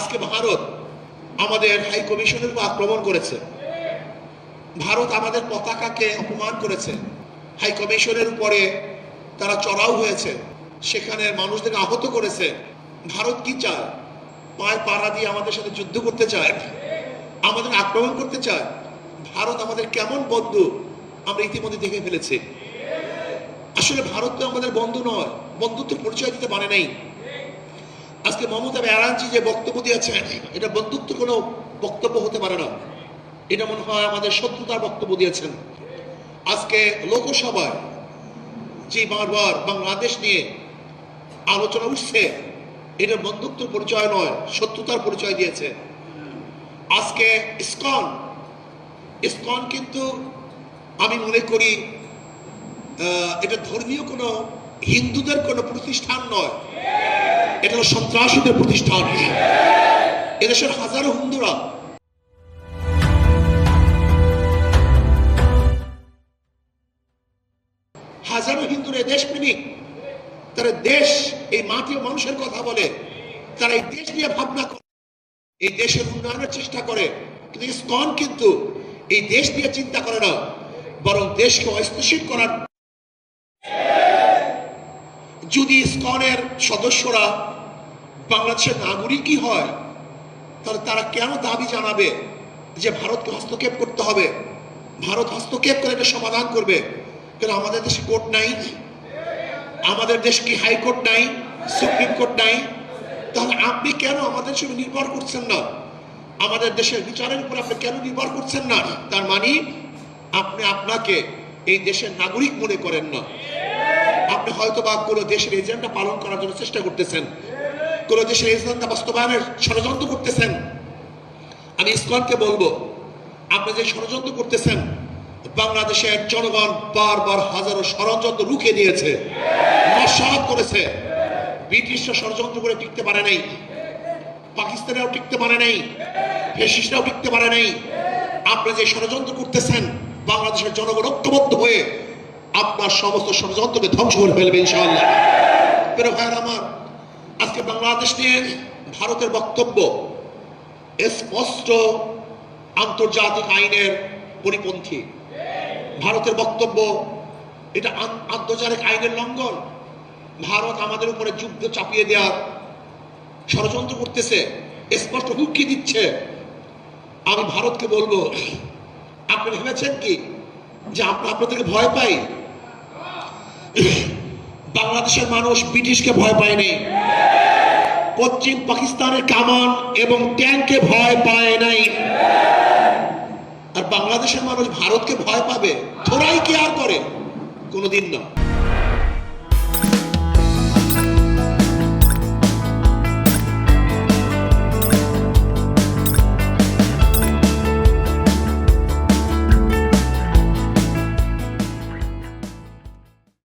আজকে ভারত আমাদের হাই কমিশনের উপর আক্রমণ করেছে, ভারত আমাদের পতাকাকে অপমান করেছে, হাই কমিশনের উপরে তারা চড়াও হয়েছে, সেখানে মানুষদেরকে আহত করেছে। ভারত কি চায়? পায়ে পাড়া দিয়ে আমাদের সাথে যুদ্ধ করতে চায়, আমাদের আক্রমণ করতে চায়। ভারত আমাদের কেমন বন্ধু আমরা ইতিমধ্যে দেখে ফেলেছি। আসলে ভারত তো আমাদের বন্ধু নয়, বন্ধুত্বের পরিচয় দিতে পারে নাই। আজকে মমতা ব্যানার্জি যে বক্তব্য দিয়েছেন, এটা বন্ধুত্ব কোনো বক্তব্য হতে পারে না, এটা মনে হয় আমাদের শত্রুতার বক্তব্য দিয়েছেন। আজকে লোকসভায় যে বারবার বাংলাদেশ নিয়ে আলোচনা উঠছে, এটা বন্ধুত্বের পরিচয় নয়, শত্রুতার পরিচয় দিয়েছে। আজকে ইসকন কিন্তু আমি মনে করি এটা ধর্মীয় কোনো হিন্দুদের কোনো প্রতিষ্ঠান নয়, এটা হলো সন্ত্রাসীদের প্রতিষ্ঠান। এদেশের হাজারো হিন্দুরা দেশপ্রেমিক, তারা দেশ, এই মাটি ও মানুষের কথা বলে, তারা এই দেশ নিয়ে ভাবনা করে, এই দেশের উন্নয়নের চেষ্টা করে। কিন্তু ইসকন কিন্তু এই দেশ নিয়ে চিন্তা করে না, বরং দেশকে অস্থিতিশীল করার। যদি ইসকনের সদস্যরা বাংলাদেশের নাগরিকই হয়, তাহলে তারা কেন দাবি জানাবে যে ভারতকে হস্তক্ষেপ করতে হবে, ভারত হস্তক্ষেপ করে এটা সমাধান করবে? কেন আমাদের দেশে কোর্ট নাই? আমাদের দেশে কি হাইকোর্ট নাই, সুপ্রিম কোর্ট নাই? তাহলে আপনি কেন আমাদের সঙ্গে নির্ভর করছেন না? আমাদের দেশের বিচারের উপর আপনি কেন নির্ভর করছেন না? তার মানে আপনি আপনাকে এই দেশের নাগরিক মনে করেন না। আপনি হয়তো বা কোনো দেশের এজেন্ডা পালন করার জন্য চেষ্টা করতেছেন, কোন দেশের এজেন্ডা বাস্তবায়নের ষড়যন্ত্র করতেছেন। আমি ইসকনকে বলবো, আপনি যে ষড়যন্ত্র করতেছেন, বাংলাদেশের জনগণ বারবার হাজারো ষড়যন্ত্র রুখে দিয়েছে, নস্যাৎ করেছে। ব্রিটিশরা ষড়যন্ত্র করে টিকতে পারে নাই, পাকিস্তানেও টিকতে পারে নাই, ফ্যাসিস্টরাও টিকতে পারে নাই। আপনি যে ষড়যন্ত্র করতেছেন, বাংলাদেশের জনগণ ঐক্যবদ্ধ হয়ে আপনার সমস্ত ষড়যন্ত্রকে ধ্বংস করে ফেলবে ইনশাআল্লাহ। প্রিয় ভাইয়েরা আমার, আজকে বাংলাদেশ নিয়ে ভারতের বক্তব্য স্পষ্ট আন্তর্জাতিক আইনের পরিপন্থী। ভারতের বক্তব্য এটা আন্তর্জাতিক আইনের লঙ্ঘন। ভারত আমাদের উপরে যুদ্ধ চাপিয়ে দেওয়ার ষড়যন্ত্র করতেছে, স্পষ্ট হুমকি দিচ্ছে। আমি ভারতকে বলবো, আপনি ভেবেছেন কি যে আমরা আপনাদেরকে ভয় পাই? বাংলাদেশের মানুষ ব্রিটিশকে ভয় পায়নি, পশ্চিম পাকিস্তানের কামান এবং ট্যাঙ্কে ভয় পায় নাই। আর বাংলাদেশের মানুষ ভারতকে ভয় পাবে? থোড়াই কি আর করে? কোনোদিন না।